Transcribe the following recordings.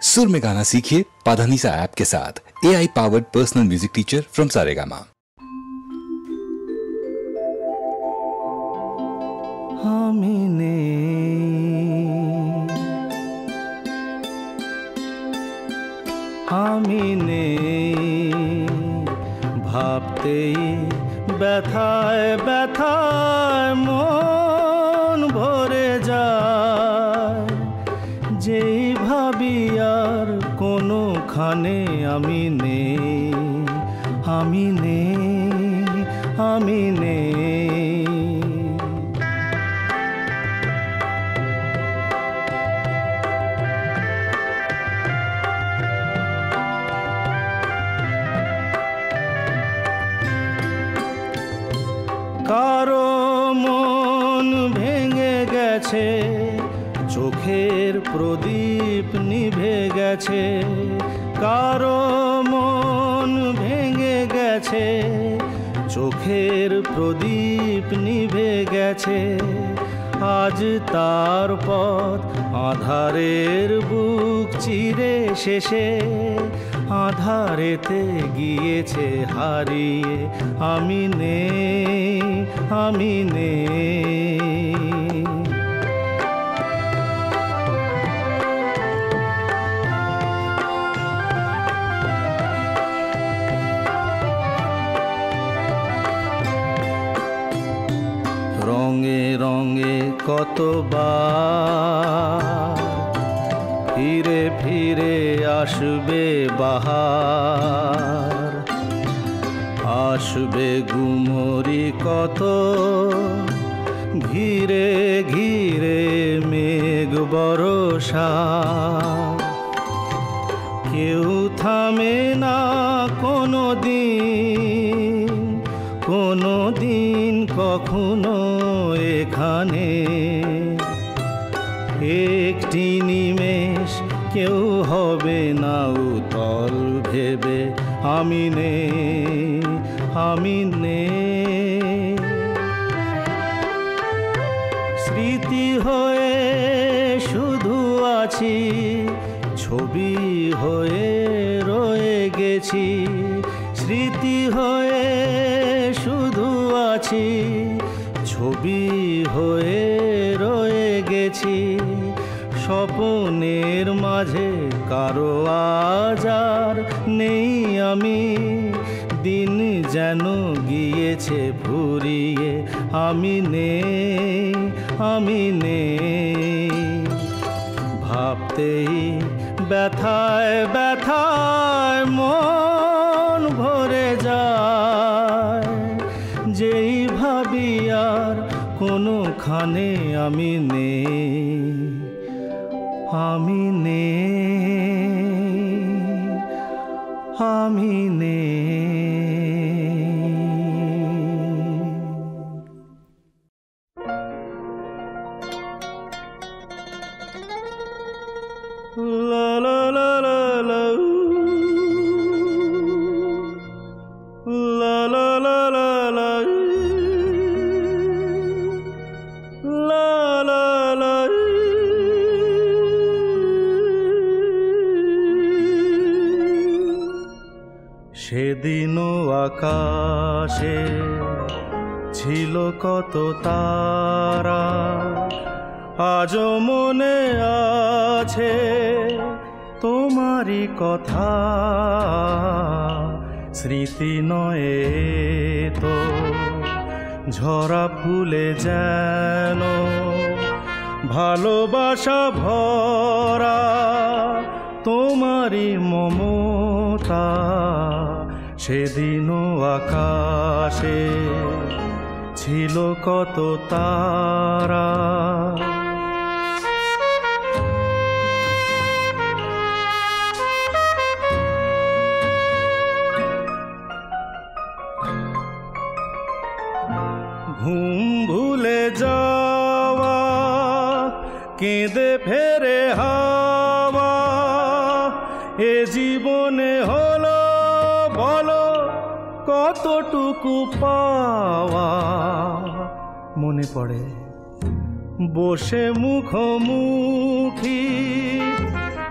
सुर में गाना सीखिए पाधानीसा ऐप के साथ। AI powered personal music teacher from Saregama. আমিনে ভাবতেই ব্যথায় ব্যথায় মন ভরে যায়, যেই ভাবি আর কোনোখানে আমি নেই, আমি নেই, আমি নেই। কারো মন ভেঙে গেছে, চোখের প্রদীপ নিভে গেছে। কারো মন ভেঙে গেছে, চোখের প্রদীপ নিভে গেছে। আজ তার পথ আঁধারের বুক চিরে শেষে আঁধারেতে গিয়েছে হারিয়ে। আমি নেই, আমি নেই। রঙে রঙে কতবার ফিরে ফিরে আসবে বাহার, আসবে গুমরি কত ঘিরে ঘিরে মেঘ বরষা। কেউ থামে না কোনো দিন, কোনো দিন কখনো এখানে। একটি নিমেষ কেউ হবে না উতল ভেবে। আমি নেই, আমি নেই। স্মৃতি হয়ে শুধু আছি, ছবি হয়ে রয়ে গেছি। স্মৃতি হয়ে শুধু আছি, ছবি হয়ে রয়ে গেছি। স্বপ্নের মাঝে কারো আজ আর নেই আমি, দিন যেন গিয়েছে ফুরিয়ে। আমি নেই, আমি নেই। ভাবতেই ব্যথায় ব্যথায় মন ভরে যায়, যেই ভাবি আর কোনোখানে আমি নেই, আমি নেই, আমি নেই। লা লা লা লা লা, লা লা লা লা লা, লা লা লা। সেদিনও আকাশে ছিল কত তারা, আজও মনে আছে তোমারই কথা। স্মৃতি নয় তো ঝরা ফুলে যেন ভালোবাসা ভরা তোমারই মমতা। সেদিনও আকাশে ছিল কত তারা। ঘুম ভুলে যাওয়া কেঁদে ফেরে হাওয়া, এ জীবনে হলো বলো কতটুকু পাওয়া। মনে পড়ে বসে মুখোমুখি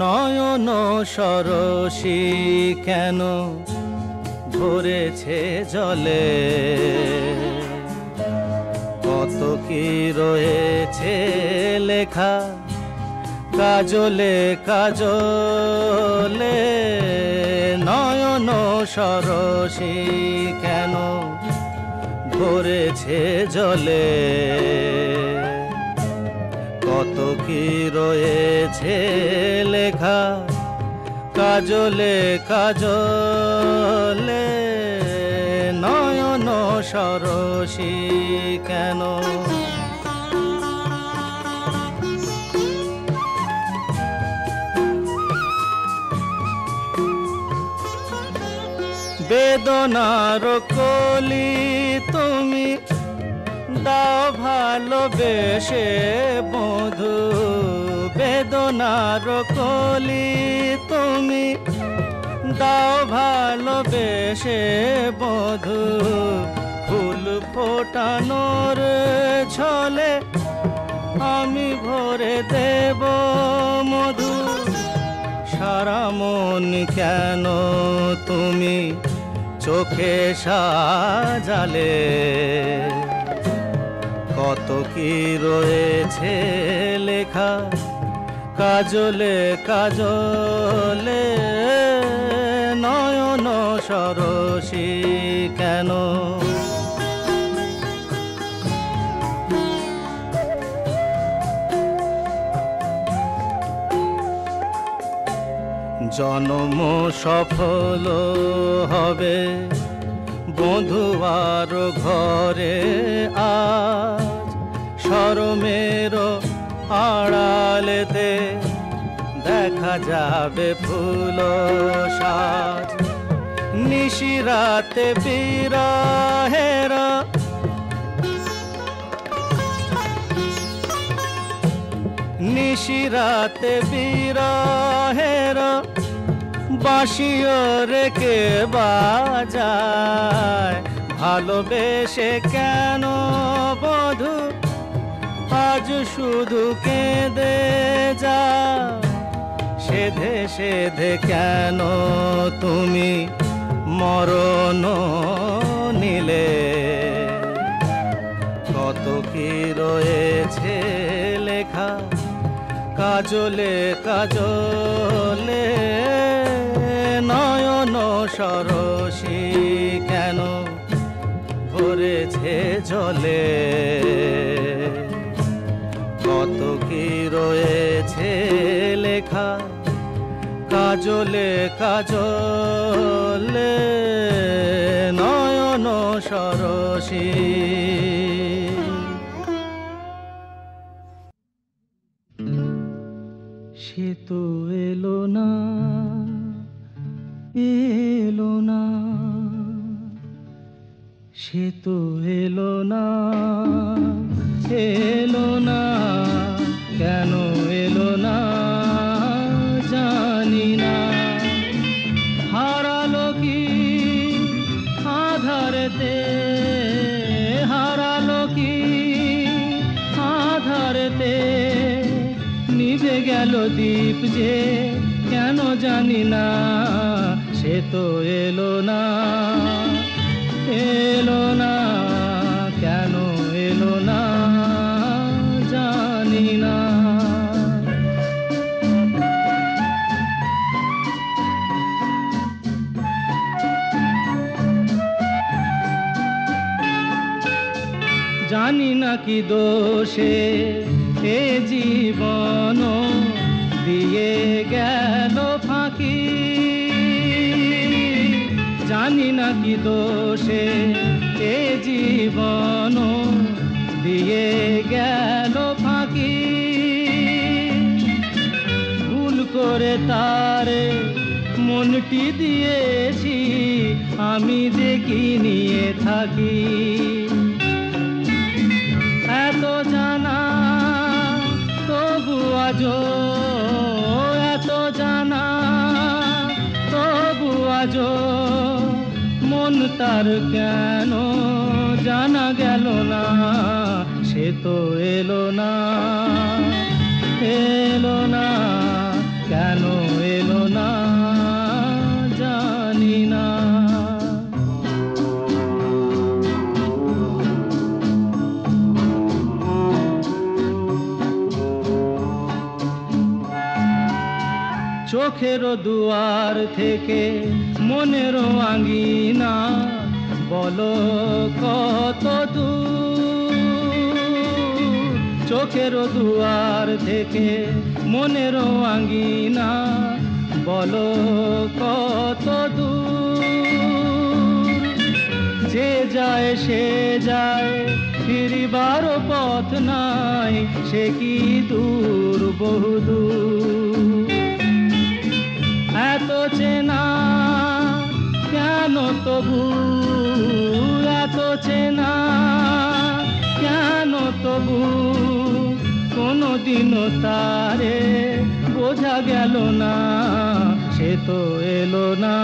নয়ন সরসী কেন ভরেছে জলে, কত কি রয়েছে লেখা কাজলে কাজলে। নয়ন সরসী কেন ভরেছে জলে, কত কি রয়েছে লেখা কাজলে কাজলে। নয়ন সরসী কেন। বেদনার কলি তুমি দাও ভালোবেসে বধূ, বেদনার কলি তুমি দাও ভালোবেসে বধূ। ফুল ফোটানোর ছলে আমি ভরে দেব মধু। সারা মন কেন তুমি চোখে সাজালে, কত কি রয়েছে লেখা কাজলে কাজলে। নয়ন সরসী কেন। জন্ম সফল হবে বধূয়ার ঘরে আজ, শরমের আড়ালেতে দেখা যাবে ফুল সাজ। নিশিরাতে বিরহের নিশিরাতে বিরহের বাঁশিও রেখে বাজায়। ভালোবেসে কেন বধূ আজ শুধু কেঁদে যা, সেধে সেধে কেন তুমি মরণ নিলে। কত কি রয়েছে লেখা কাজলে কাজলে। নয়ন সরসী কেন ভরেছে জলে, কত কি রয়েছে লেখা কাজলে কাজলে। নয়ন সরসী। সে তো এলো না এলো না, সে তো এলো না এলো না, কেন এলো না জানি না। হারালো কি আধারেতে, হারালো কি আধারেতে, নিভে গেল দীপ যে কেন জানি না। সে তো এলো না এলো না, কেন এলো না জানি না। জানি না কি দোষে এ জীবন দিয়ে গেল ফাঁকি, জানি না কি দোষে এ জীবন দিয়ে গেল ফাঁকি। ভুল করে তারে মনটি দিয়েছি আমি দেখি নিয়ে থাকি। এত জানা তবু আজো, এত জানা তবু আজো, মন তার কেন জানা গেল না। সে তো এলো না এলো না, কেন চোখের দুয়ার থেকে মনের আঙ্গিনা বলো কত দূর চোখের দুয়ার থেকে মনের আঙ্গিনা বলো কত দূর যে যায় সে যায় ফিরিবার পথ নাই সে কি দূর বহুদূর এত চেনা কেন তবু এত চেনা কেন তবু কোনদিনও তারে বোঝা গেল না সে তো এলো না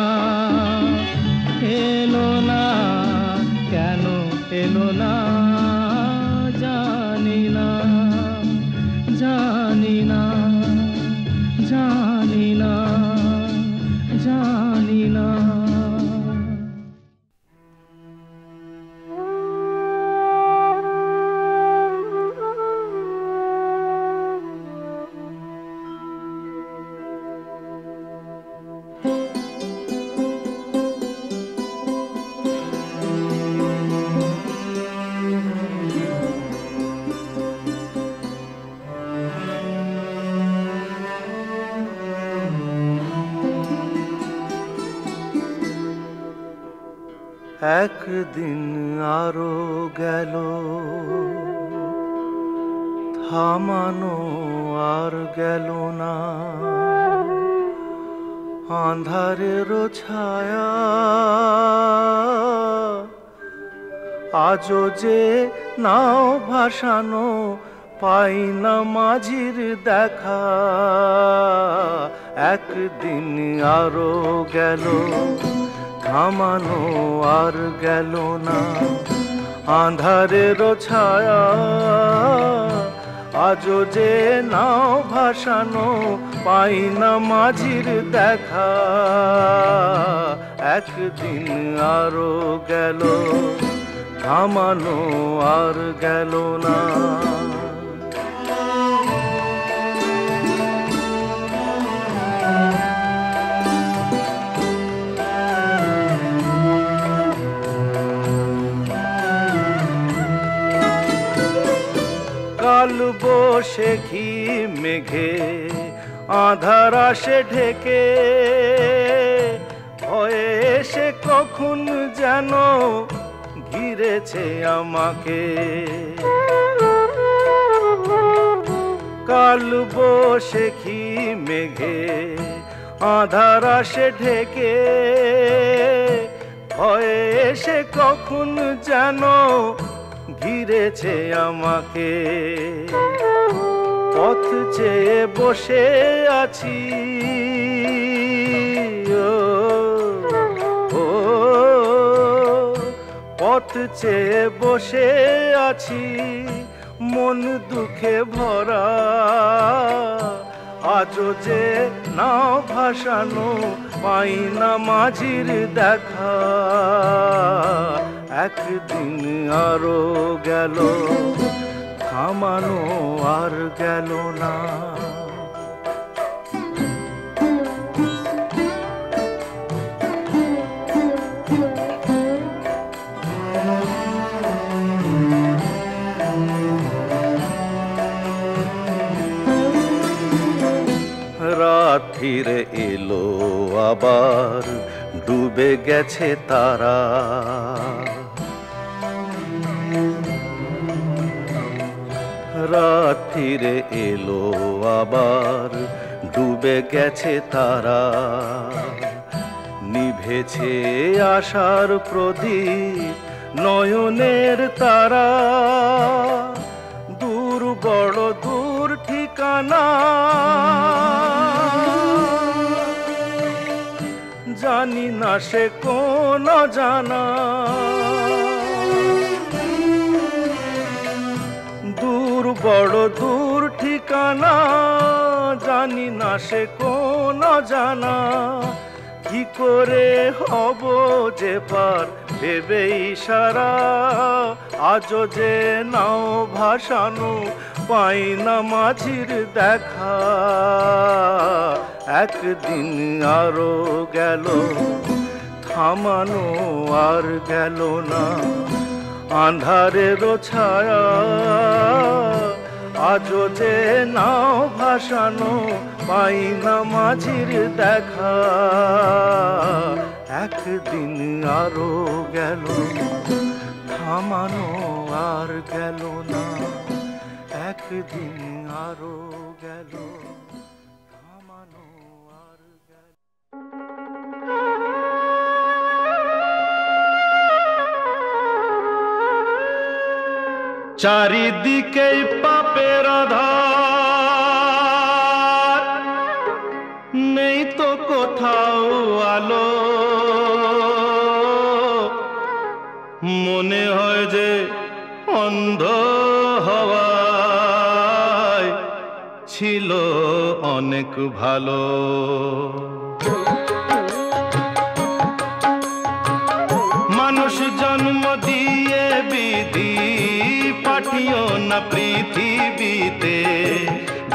কেন এলো না জানি না জানি না জানি না জানি না একদিন আরো গেল থামানো আর গেল না আঁধারের ছায়া আজও যে নাও ভাসানো পাই না মাঝির দেখা একদিন আরো গেল থামানো আর গেল না আঁধারের ছায়া আজও যে নাও ভাসানো পাই না মাঝির দেখা একদিন আরো গেল থামানো আর গেল না কাল বসে ঘি মেঘে আধার আসে ঢেকে ভয়ে এসে কখন যেন ঘিরেছে আমাকে কাল বসে ঘি মেঘে আধার আসে ঢেকে ভয়ে এসে কখন যেন ঘিরেছে আমাকে পথ চেয়ে বসে আছি ও পথ চেয়ে বসে আছি মন দুঃখে ভরা আজও যে নাও ভাসানো পাই না মাঝির দেখা একদিন আরো গেল থামানো আর গেল না রাত ফিরে এলো আবার ডুবে গেছে তারা রাত ফিরে এলো আবার ডুবে গেছে তারা নিভেছে আশার প্রদীপ নয়নের তারা দূর বড় দূর ঠিকানা জানি না সে কোন জানা দূর বড় দূর ঠিকানা জানি না সে কোন জানা কি করে হব যে পার ভেবে ইশারা আজও যে নাও ভাসানো পাই না মাঝির দেখা একদিন আরো গেল থামানো আর গেল না আঁধারের ছায়া আজও যে নাও ভাসানো পাই না মাঝির দেখা একদিন আরো গেল থামানো আর গেল না একদিন আরো গেল থামানো আর গেল চারিদিকে পাপের আধার নেই তো কোথাও আলো মনে হয় যে অন্ধ হওয়ায় ছিল অনেক ভালো মানুষ জন্ম দিয়ে বিধি পাঠিও না পৃথিবীতে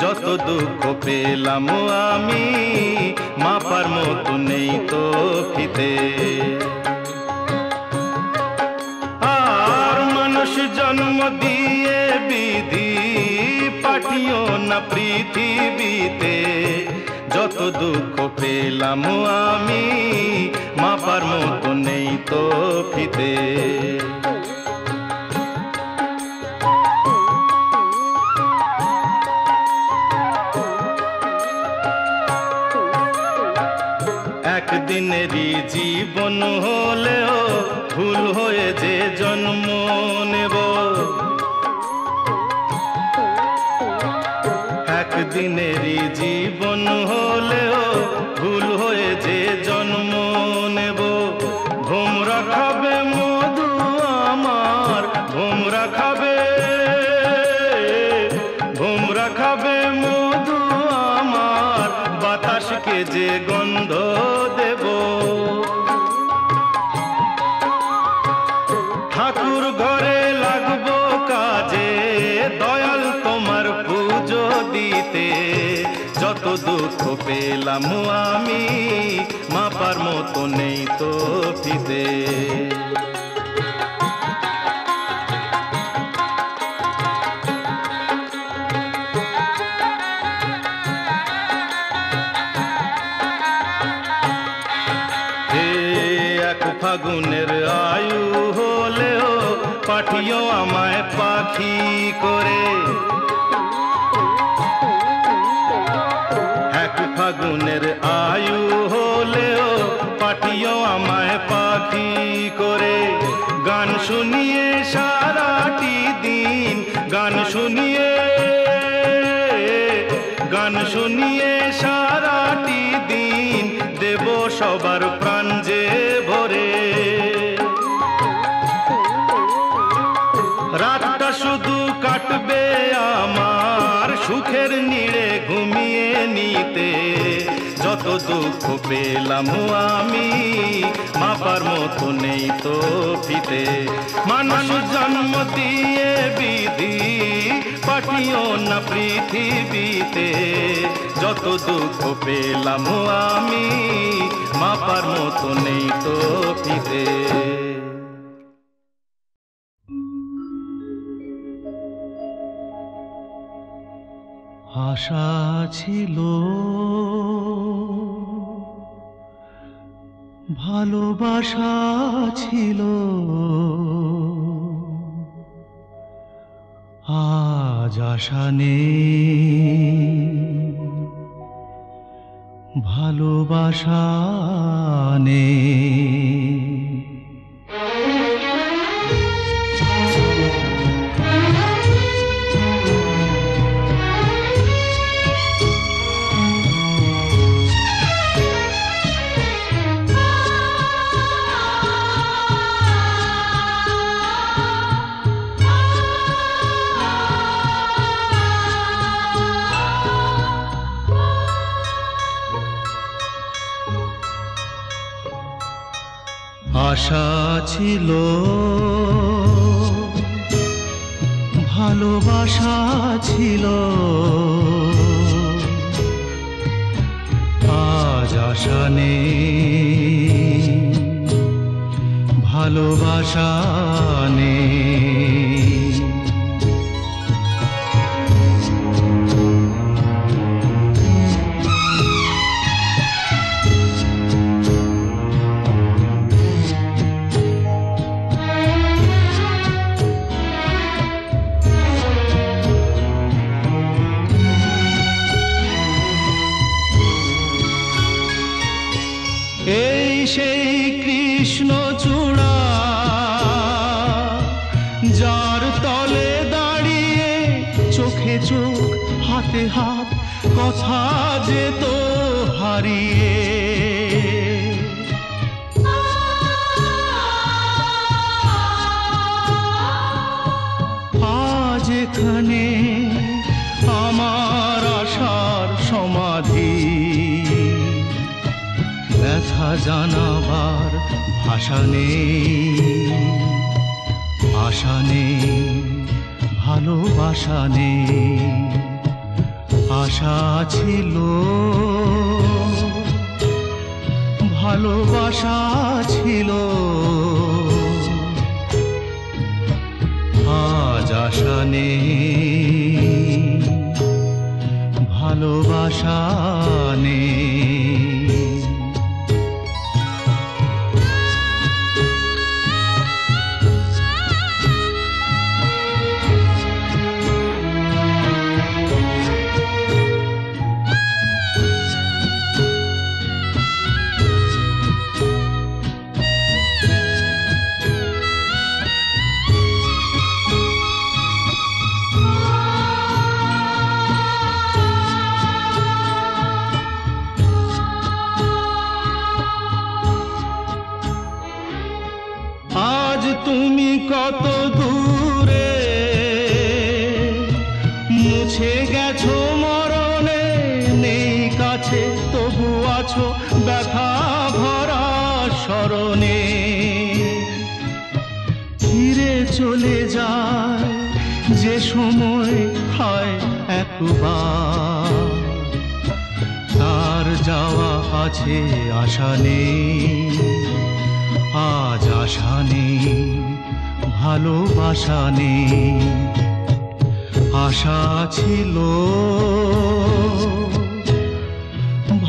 যত দুঃখ পেলাম আমি মাপার মতো নেই তো ফিতে আর মানুষ জন্ম দিয়ে বিধি পাঠিও না পৃথিবীতে যত দুঃখ পেলাম আমি মাপার মতো নেই তো ফিতে একদিনেরই জীবন হলেও ভুল হয়ে যে জন্ম নেব একদিনেরই জীবন হলেও ভুল হয়ে যে জন্ম নেব ভোমরা খাবে মধু আমার ভোমরা খাবে মধু আমার বাতাসকে যে গন্ধ দেব ঠাকুর ঘরে লাগবো কাজে দয়াল তোমার পুজো দিতে যত দুঃখ পেলাম আমি মাপার মতো নেই তো ফিতে ফাগুনের আয়ু হলেও পাঠিও আমায় পাখি করে এক ফাগুনের আয়ু হলেও পাঠিও আমায় পাখি করে গান শুনিয়ে সারাটি দিন গান শুনিয়ে সারাটি দিন দেব সবার প্রাণ যে ভরে রাতটা শুধু কাটবে আমার সুখের নিড়ে ঘুমিয়ে নিতে যত দুঃখ পেলাম আমি মাপার মতো নেই তো ফিতে মানুষ জন্ম দিয়ে বিধি পাঠিও না পৃথিবীতে যত দুঃখ পেলাম আমি মাপার মতো নেই তো ফিতে আশা ছিল ভালোবাসা ছিল আজ আশা নেই ভালোবাসা নেই আশা ছিল ভালোবাসা ছিল ভালোবাসা নেই। এই সেই কৃষ্ণ চূড়া যার তলে দাঁড়িয়ে চোখে চোখ হাতে হাত কথা যেত হারিয়ে। আজ এখানে আমার আশার সমাধি, ব্যথা জানাবার ভাষা নেই, আশা নেই, ভালোবাসা নেই। আশা ছিল, ভালোবাসা ছিল, আজ আশা নেই, ভালোবাসা নেই। তুমি কত দূরে মুছে গেছো মরণে, নেই কাছে তবু আছো ব্যথা ভরা স্মরণে। ফিরে চলে যায় যে সময় হয় একবার, তার যাওয়া আছে আশা নেই, আজ আশা নেই, ভালোবাসা নেই। আশা ছিল,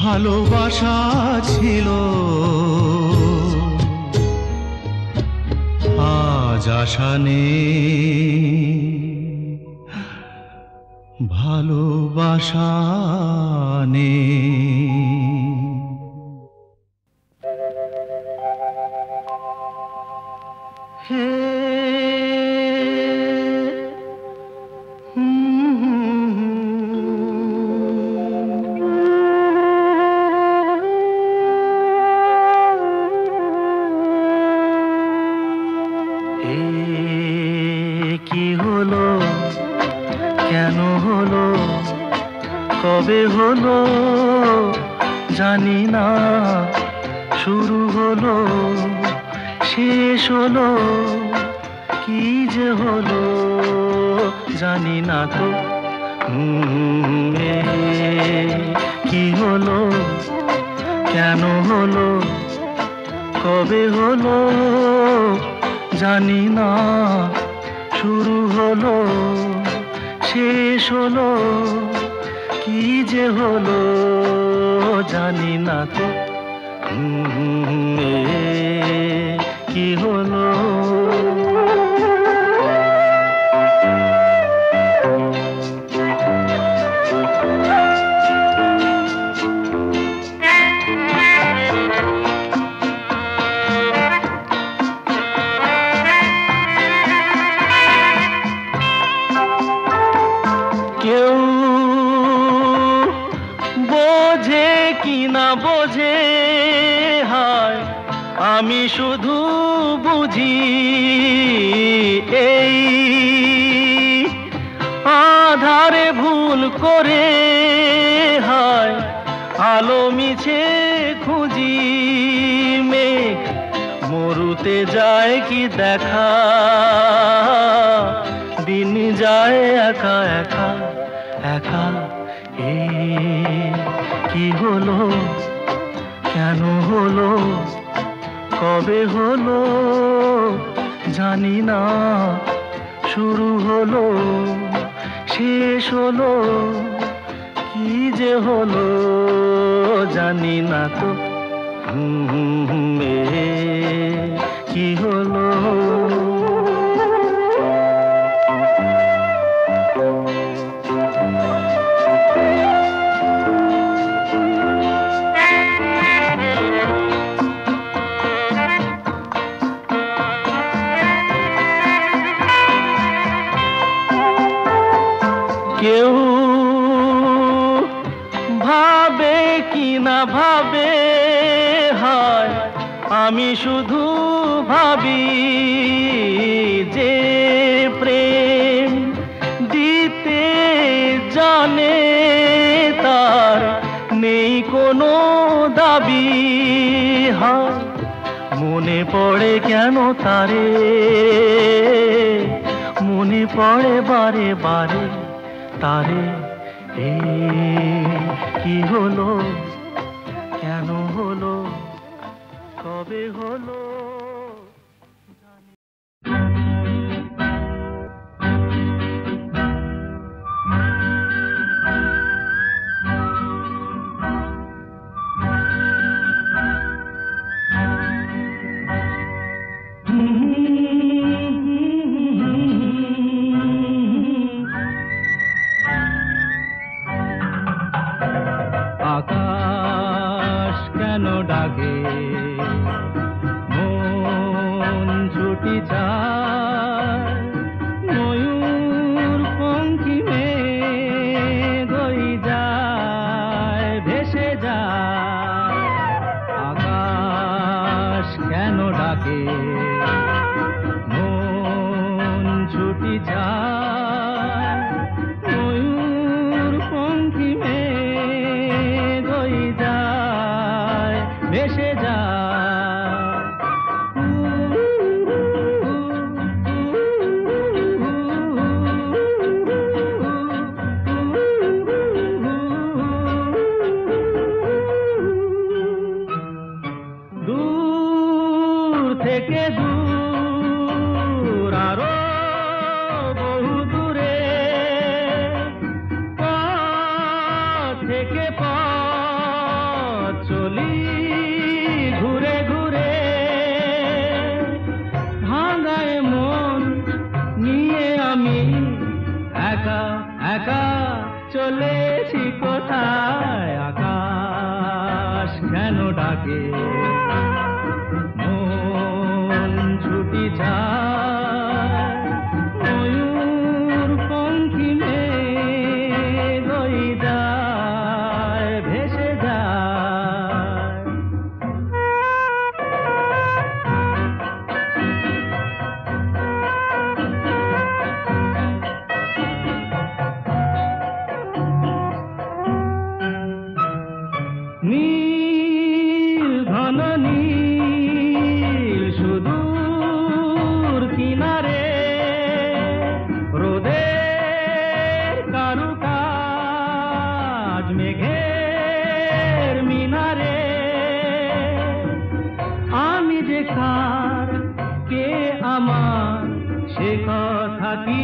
ভালোবাসা ছিল, আজ আশা নেই, ভালোবাসা নেই। কি হলো, কেন হলো, কবে হলো জানি না, শুরু হলো শেষ হলো, কি যে হলো জানি না তো। কি হলো, কেন হলো, কবে হলো জানি না, শুরু হলো শেষ হলো, কি যে হলো জানি না তো। কি হলো, কেউ বোঝে কি না বোঝে, হায় আমি শুধু বুঝি এই আধারে ভুল করে, হায় আলো মিছে খুঁজি। মেঘ মরুতে যায় কি দেখা, দিন যায় একা একা একা। কি হলো, কেন হলো, কবে হলো জানি না, শুরু হলো শেষ হলো, কি যে হলো জানি না তো। কি হলো? কেউ ভাবে কি না ভাবে, হয় আমি শুধু ভাবি যে প্রেম দিতে জানে তার নেই কোনো দাবি। হয় মনে পড়ে কেন তারে, মনে পড়ে বারে বারে তারে। কি হলো, কেন হলো, কবে হলো? আকাশ কেন ডাকে, মন ছুটি যায়, ময়ূর পঙ্খী মেঘ যায়, ভেসে যায়। আকাশ কেন ডাকে, মন ছুটি যায়, ময়ূর পঙ্খী মেঘ যায়, ভেসে যায়। দূর থেকে দূর আরো বহু দূরে, পথ থেকে পথ চলি ঘুরে ঘুরে, ভাঙায় মন নিয়ে আমি একা একা চলেছি কোথায়। আকাশ কেন ডাকে, মন ছুটি যায়, ময়ূর পঙ্খী মেঘ যায়, ভেসে যায়। নীল ঘন নীল সুদূর কিনারে, রোদের কারুকাজ মেঘের মিনারে। আমি যে কার, কে আমার, সে কথা কি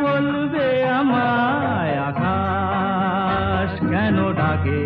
বলবে আমায়। আকাশ কেন ডাকে,